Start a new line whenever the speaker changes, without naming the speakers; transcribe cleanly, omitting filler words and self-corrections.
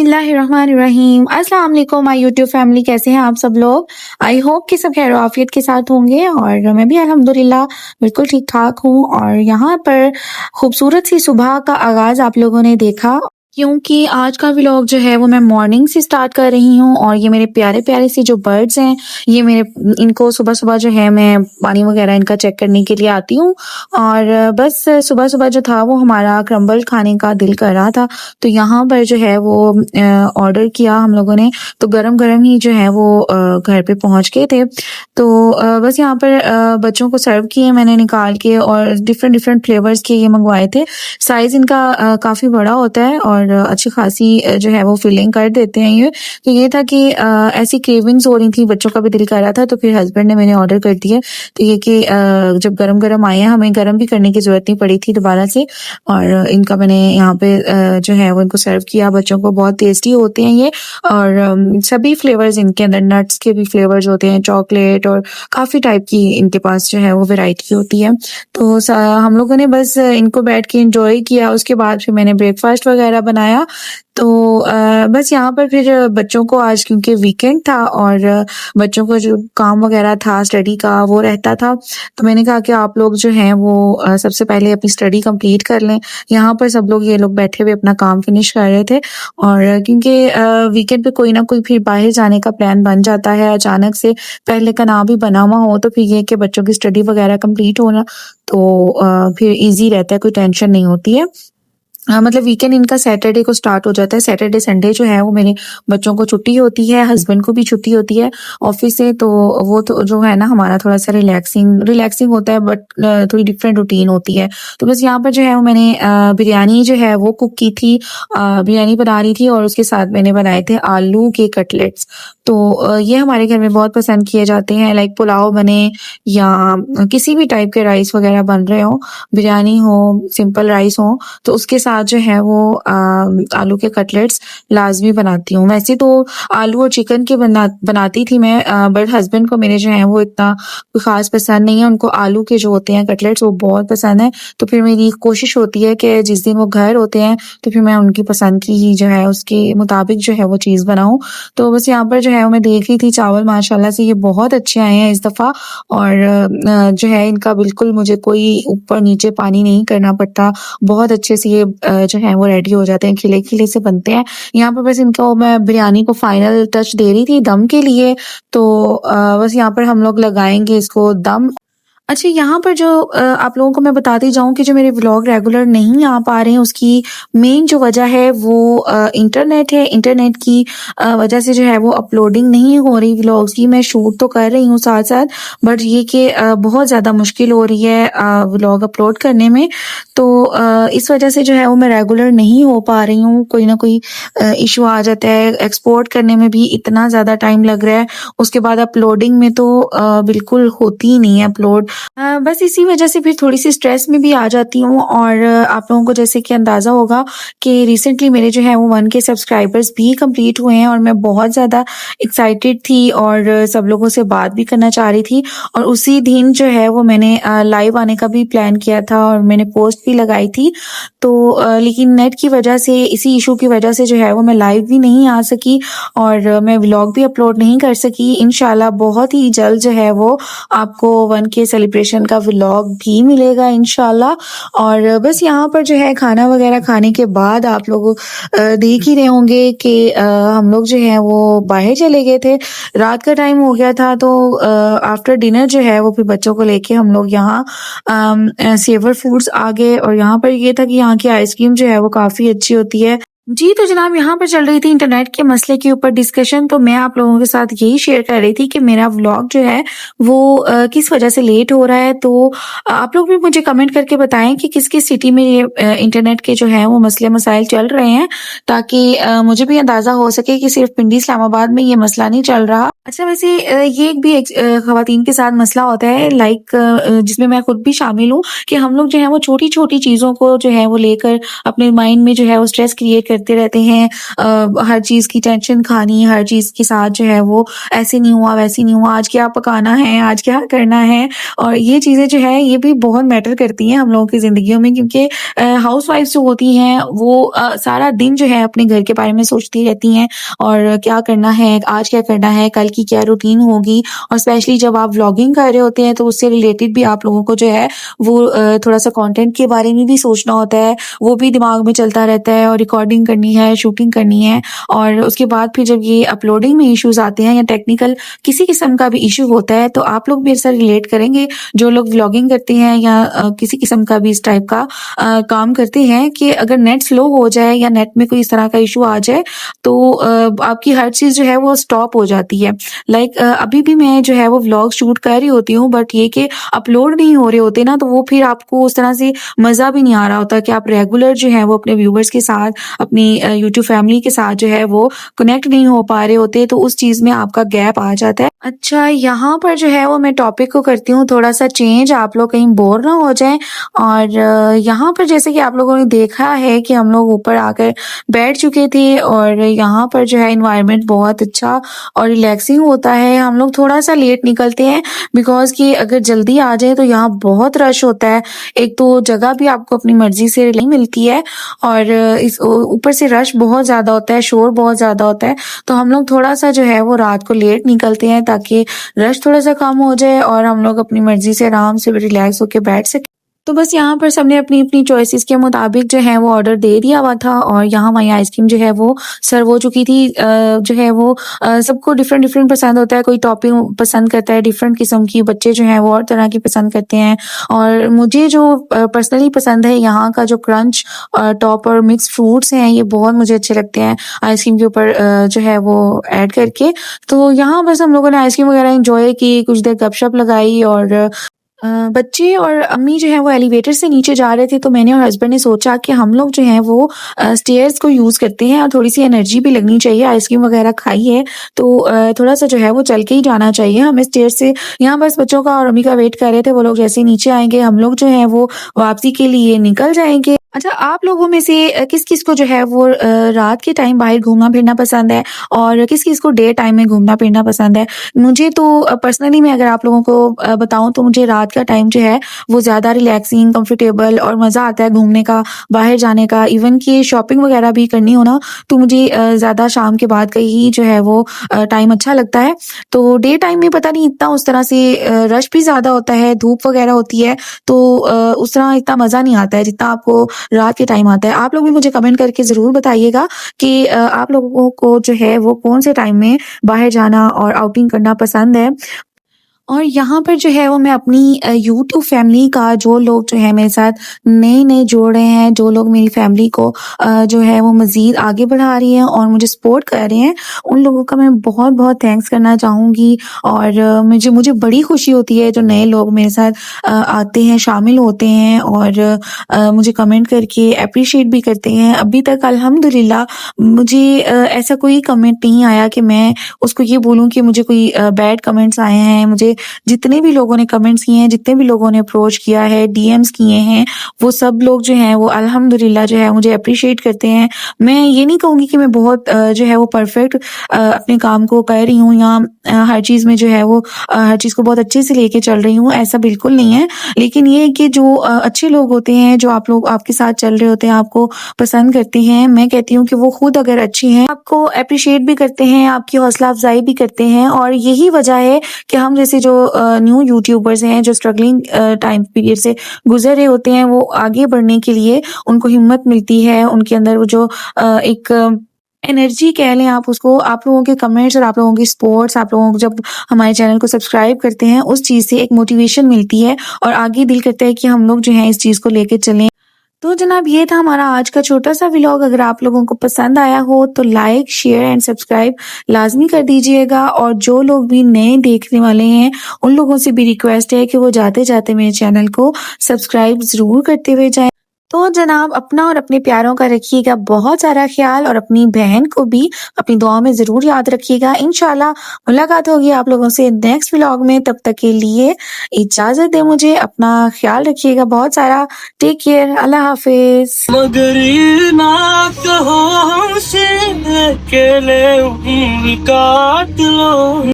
बिस्मिल्लाहिर्रहमानिर्रहीम। अस्सलाम वालेकुम माय यूट्यूब फैमिली, कैसे हैं आप सब लोग। आई होप कि सब खैर आफियत के साथ होंगे और मैं भी अल्हम्दुलिल्लाह बिल्कुल ठीक ठाक हूँ। और यहाँ पर खूबसूरत सी सुबह का आगाज़ आप लोगों ने देखा, क्योंकि आज का व्लॉग जो है वो मैं मॉर्निंग से स्टार्ट कर रही हूँ। और ये मेरे प्यारे प्यारे से जो बर्ड्स हैं, ये मेरे इनको सुबह सुबह जो है मैं पानी वगैरह इनका चेक करने के लिए आती हूँ। और बस सुबह सुबह जो था वो हमारा क्रम्बल खाने का दिल कर रहा था, तो यहाँ पर जो है वो ऑर्डर किया हम लोगों ने, तो गरम गरम ही जो है वो घर पे पहुँच गए थे। तो बस यहाँ पर बच्चों को सर्व किए मैंने निकाल के, और डिफरेंट डिफरेंट फ्लेवर्स के ये मंगवाए थे। साइज़ इनका काफ़ी बड़ा होता है और अच्छी खासी जो है वो फिलिंग कर देते हैं ये। तो ये था कि ऐसी क्रेविंग्स हो रही थी, बच्चों का भी दिल कर रहा था, तो फिर हस्बैंड ने मैंने ऑर्डर कर दिया। तो ये कि जब गरम गरम आए हैं, हमें गरम भी करने की ज़रूरत नहीं पड़ी थी दोबारा से। और इनका मैंने यहाँ पे जो है वो इनको सर्व किया। बच्चों को बहुत टेस्टी होते हैं ये, और सभी फ्लेवर्स इनके अंदर, नट्स के भी फ्लेवर्स होते हैं, चॉकलेट और काफ़ी टाइप की इनके पास जो है वो वैरायटी होती है। तो हम लोगों ने बस इनको बैठ के एंजॉय किया। उसके बाद फिर मैंने ब्रेकफास्ट वगैरह बनाया। तो बस यहाँ पर फिर बच्चों को आज क्योंकि वीकेंड था और बच्चों को जो काम वगैरह था स्टडी का वो रहता था, तो मैंने कहा कि आप लोग जो हैं वो सबसे पहले अपनी स्टडी कंप्लीट कर लें। यहाँ पर सब लोग, ये लोग बैठे हुए अपना काम फिनिश कर रहे थे। और क्योंकि वीकेंड पे कोई ना कोई फिर बाहर जाने का प्लान बन जाता है अचानक से, पहले का ना भी बना हुआ हो, तो फिर ये कि बच्चों की स्टडी वगैरह कंप्लीट होना, तो फिर ईज़ी रहता है, कोई टेंशन नहीं होती है। मतलब वीकेंड इनका सैटरडे को स्टार्ट हो जाता है। सैटरडे संडे जो है वो मेरे बच्चों को छुट्टी होती है, हस्बैंड को भी छुट्टी होती है ऑफिस से, तो वो तो जो है ना हमारा थोड़ा सा रिलैक्सिंग रिलैक्सिंग होता है, बट थोड़ी डिफरेंट रूटीन होती है। तो बस यहाँ पर जो है वो मैंने बिरयानी जो है वो कुक की थी, बिरयानी बना रही थी, और उसके साथ मैंने बनाए थे आलू के कटलेट्स। तो ये हमारे घर में बहुत पसंद किए जाते हैं, लाइक पुलाव बने या किसी भी टाइप के राइस वगैरह बन रहे हो, बिरयानी हो, सिंपल राइस हो, तो उसके साथ जो है वो आलू के कटलेट्स लाजमी बनाती हूँ। वैसे तो आलू और चिकन के बनाती थी मैं, बट हस्बैंड को मेरे जो है वो इतना कोई ख़ास पसंद नहीं है। उनको आलू के जो होते हैं कटलेट्स वो बहुत पसंद है। तो फिर मेरी कोशिश होती है कि जिस दिन वो घर होते हैं तो फिर मैं उनकी पसंद की ही जो है उसके मुताबिक जो है वो चीज़ बनाऊँ। तो बस यहाँ पर जो है वो मैं देख रही थी, चावल माशाल्लाह से ये बहुत अच्छे आए हैं इस दफ़ा। और जो है इनका बिल्कुल मुझे कोई ऊपर नीचे पानी नहीं करना पड़ता, बहुत अच्छे से ये जो है वो रेडी हो जाते हैं, खिले-खिले से बनते हैं। यहाँ पर बस इनको मैं बिरयानी को फाइनल टच दे रही थी दम के लिए, तो बस यहाँ पर हम लोग लगाएँगे इसको दम। अच्छा, यहाँ पर जो आप लोगों को मैं बताती जाऊँ कि जो मेरे व्लॉग रेगुलर नहीं आ पा रहे हैं, उसकी मेन जो वजह है वो इंटरनेट है। इंटरनेट की वजह से जो है वो अपलोडिंग नहीं हो रही व्लॉग्स की। मैं शूट तो कर रही हूँ साथ-साथ, बट ये कि बहुत ज़्यादा मुश्किल हो रही है व्लॉग अपलोड करने में। तो इस वजह से जो है वो मैं रेगुलर नहीं हो पा रही हूँ। कोई ना कोई इश्यू आ जाता है, एक्सपोर्ट करने में भी इतना ज़्यादा टाइम लग रहा है, उसके बाद अपलोडिंग में तो बिल्कुल होती ही नहीं है अपलोड। बस इसी वजह से फिर थोड़ी-सी स्ट्रेस में भी आ जाती हूँ। और आप लोगों को जैसे कि अंदाज़ा होगा कि रिसेंटली मेरे जो है वो 1K सब्सक्राइबर्स भी कंप्लीट हुए हैं, और मैं बहुत ज़्यादा एक्साइटेड थी और सब लोगों से बात भी करना चाह रही थी। और उसी दिन जो है वो मैंने लाइव आने का भी प्लान किया था और मैंने पोस्ट भी लगाई थी। तो लेकिन नेट की वजह से, इसी इश्यू की वजह से जो है वो मैं लाइव भी नहीं आ सकी और मैं व्लॉग भी अपलोड नहीं कर सकी। इंशाल्लाह बहुत ही जल्द जो है वो आपको 1K सेलिब्रेशन का व्लॉग भी मिलेगा इंशाल्लाह। और बस यहाँ पर जो है खाना वगैरह खाने के बाद आप लोग देख ही रहे होंगे कि हम लोग जो है वो बाहर चले गए थे। रात का टाइम हो गया था, तो आफ्टर डिनर जो है वो फिर बच्चों को लेके हम लोग यहाँ सेवर फूड्स आ गए। और यहाँ पर ये था कि यहाँ की आइसक्रीम जो है वो काफ़ी अच्छी होती है। जी, तो जनाब यहाँ पर चल रही थी इंटरनेट के मसले के ऊपर डिस्कशन, तो मैं आप लोगों के साथ यही शेयर कर रही थी कि मेरा व्लॉग जो है वो किस वजह से लेट हो रहा है। तो आप लोग भी मुझे कमेंट करके बताएं कि किस-किस सिटी में ये इंटरनेट के जो हैं वो मसले मसाइल चल रहे हैं, ताकि मुझे भी अंदाज़ा हो सके कि सिर्फ पिंडी इस्लामाबाद में ये मसला नहीं चल रहा। अच्छा वैसे ये एक भी एक ख़वातीन के साथ मसला होता है लाइक जिसमें मैं खुद भी शामिल हूँ कि हम लोग जो है वो छोटी-छोटी चीज़ों को जो है वो लेकर अपने माइंड में जो है वो स्ट्रेस क्रिएट करते रहते हैं। हर चीज़ की टेंशन खानी, हर चीज़ के साथ जो है वो ऐसे नहीं हुआ, वैसे नहीं हुआ, आज क्या पकाना है, आज क्या करना है और ये चीज़ें जो है ये भी बहुत मैटर करती हैं हम लोगों की ज़िंदगियों में क्योंकि हाउसवाइफ्स जो होती हैं वो सारा दिन जो है अपने घर के बारे में सोचती रहती हैं और क्या करना है, आज क्या करना है, कल की क्या रूटीन होगी और स्पेशली जब आप व्लॉगिंग कर रहे होते हैं तो उससे रिलेटेड भी आप लोगों को जो है वो थोड़ा-सा कंटेंट के बारे में भी सोचना होता है, वो भी दिमाग में चलता रहता है और रिकॉर्डिंग करनी है, शूटिंग करनी है और उसके बाद फिर जब ये अपलोडिंग में इश्यूज़ आते हैं या टेक्निकल किसी किस्म का भी इश्यू होता है तो आप लोग मेरे साथ रिलेट करेंगे, जो लोग व्लॉगिंग करते हैं या किसी किस्म का भी इस टाइप का काम करते हैं कि अगर नेट स्लो हो जाए या नेट में कोई इस तरह का इश्यू आ जाए तो आपकी हर चीज़ जो है वो स्टॉप हो जाती है। लाइक अभी भी मैं जो है वो व्लॉग शूट कर रही होती हूँ बट ये कि अपलोड नहीं हो रहे होते ना तो वो फिर आपको उस तरह से मज़ा भी नहीं आ रहा होता कि आप रेगुलर जो है वो अपने व्यूअर्स के साथ, अपनी यूट्यूब फैमिली के साथ जो है वो कनेक्ट नहीं हो पा रहे होते तो उस चीज़ में आपका गैप आ जाता है। अच्छा यहाँ पर जो है वो मैं टॉपिक को करती हूँ थोड़ा-सा चेंज, आप लोग कहीं बोर ना हो जाएँ और यहाँ पर जैसे कि आप लोगों ने देखा है कि हम लोग ऊपर आकर बैठ चुके थे और यहाँ पर जो है एनवायरनमेंट बहुत अच्छा और रिलैक्सिंग होता है। हम लोग थोड़ा-सा लेट निकलते हैं बिकॉज़ कि अगर जल्दी आ जाएँ तो यहाँ बहुत रश होता है। एक तो जगह भी आपको अपनी मर्ज़ी से नहीं मिलती है और इस ऊपर से रश बहुत ज़्यादा होता है, शोर बहुत ज़्यादा होता है। तो हम लोग थोड़ा-सा जो है वो रात को लेट निकलते हैं ताकि रश थोड़ा-सा कम हो जाए और हम लोग अपनी मर्ज़ी से आराम से रिलैक्स होके बैठ सकें। तो बस यहाँ पर सबने अपनी-अपनी चॉइसेस के मुताबिक जो है वो ऑर्डर दे दिया हुआ था और यहाँ हमारी आइसक्रीम जो है वो सर्व हो चुकी थी। जो है वो सबको डिफरेंट-डिफरेंट पसंद होता है, कोई टॉपिंग पसंद करता है डिफरेंट किस्म की, बच्चे जो हैं वो और तरह की पसंद करते हैं और मुझे जो पर्सनली पसंद है यहाँ का जो क्रंच टॉप और मिक्स फ्रूट्स हैं ये बहुत मुझे अच्छे लगते हैं आइसक्रीम के ऊपर जो है वो ऐड करके। तो यहाँ बस हम लोगों ने आइसक्रीम वगैरह एन्जॉय की, कुछ देर गपशप लगाई और बच्चे और अम्मी जो हैं वो एलिवेटर से नीचे जा रहे थे तो मैंने और हस्बैंड ने सोचा कि हम लोग जो हैं वो स्टेयर्स को यूज़ करते हैं और थोड़ी-सी एनर्जी भी लगनी चाहिए, आइसक्रीम वगैरह खाई है तो थोड़ा-सा जो है वो चल के ही जाना चाहिए हमें स्टेयर्स से। यहाँ बस बच्चों का और अम्मी का वेट कर रहे थे, वो लोग जैसे ही नीचे आएँगे हम लोग जो हैं वो वापसी के लिए निकल जाएँगे। अच्छा आप लोगों में से किस-किस को जो है वो रात के टाइम बाहर घूमना-फिरना पसंद है और किस-किस को डे टाइम में घूमना-फिरना पसंद है? मुझे तो पर्सनली मैं अगर आप लोगों को बताऊँ तो मुझे रात का टाइम जो है वो ज़्यादा रिलैक्सिंग, कंफर्टेबल और मज़ा आता है घूमने का, बाहर जाने का। इवन कि शॉपिंग वगैरह भी करनी हो ना तो मुझे ज़्यादा शाम के बाद का ही जो है वो टाइम अच्छा लगता है। तो डे टाइम में पता नहीं इतना उस तरह से रश भी ज़्यादा होता है, धूप वगैरह होती है तो उस तरह इतना मज़ा नहीं आता है जितना आपको रात के टाइम आता है। आप लोग भी मुझे कमेंट करके ज़रूर बताइएगा कि आप लोगों को जो है वो कौन से टाइम में बाहर जाना और आउटिंग करना पसंद है। और यहाँ पर जो है वो मैं अपनी यूट्यूब फैमिली का जो लोग जो है मेरे साथ नए-नए जुड़ रहे हैं, जो लोग मेरी फैमिली को जो है वो मज़ीद आगे बढ़ा रही हैं और मुझे सपोर्ट कर रहे हैं, उन लोगों का मैं बहुत-बहुत थैंक्स करना चाहूँगी और मुझे मुझे बड़ी खुशी होती है जो नए लोग मेरे साथ आते हैं, शामिल होते हैं और मुझे कमेंट करके एप्रिशिएट भी करते हैं। अभी तक अल्हम्दुलिल्लाह मुझे ऐसा कोई कमेंट नहीं आया कि मैं उसको ये बोलूँ कि मुझे कोई बैड कमेंट्स आए हैं। मुझे जितने भी लोगों ने कमेंट्स किए हैं, जितने भी लोगों ने अप्रोच किया है, डीएम्स किए हैं, वो सब लोग जो हैं वो अल्हम्दुलिल्लाह जो है मुझे एप्रिशिएट करते हैं। मैं ये नहीं कहूँगी कि मैं बहुत जो है वो परफेक्ट अपने काम को कर रही हूँ या हर चीज़ में जो है वो हर चीज़ को बहुत अच्छे से लेके चल रही हूँ, ऐसा बिल्कुल नहीं है। लेकिन ये है कि जो अच्छे लोग होते हैं, जो आप लोग आपके साथ चल रहे होते हैं, आपको पसंद करते हैं, मैं कहती हूँ कि वो खुद अगर अच्छी हैं, आपको एप्रिशिएट भी करते हैं, आपकी हौसला अफ़ज़ाई भी करते हैं और यही वजह है कि हम जैसे जो न्यू यूट्यूबर्स हैं, जो स्ट्रगलिंग टाइम पीरियड से गुज़र रहे होते हैं, वो आगे बढ़ने के लिए उनको हिम्मत मिलती है, उनके अंदर वो जो एक एनर्जी कह लें आप उसको, आप लोगों के कमेंट्स और आप लोगों की सपोर्ट्स, आप लोगों को जब हमारे चैनल को सब्सक्राइब करते हैं, उस चीज़ से एक मोटिवेशन मिलती है और आगे दिल करता है कि हम लोग जो हैं इस चीज़ को लेके चलें। तो जनाब ये था हमारा आज का छोटा-सा व्लॉग। अगर आप लोगों को पसंद आया हो तो लाइक, शेयर एंड सब्सक्राइब लाज़मी कर दीजिएगा और जो लोग भी नए देखने वाले हैं, उन लोगों से भी रिक्वेस्ट है कि वो जाते-जाते मेरे चैनल को सब्सक्राइब ज़रूर करते हुए जाएँ। तो जनाब अपना और अपने प्यारों का रखिएगा बहुत सारा ख्याल और अपनी बहन को भी अपनी दुआओं में ज़रूर याद रखिएगा। इंशाल्लाह मुलाकात होगी आप लोगों से नेक्स्ट व्लॉग में। तब तक के लिए इजाज़त दें मुझे। अपना ख्याल रखिएगा बहुत सारा। Take care. अल्लाह हाफ़िज़।
मगर ये ना कहो हमसे अकेले काट लो।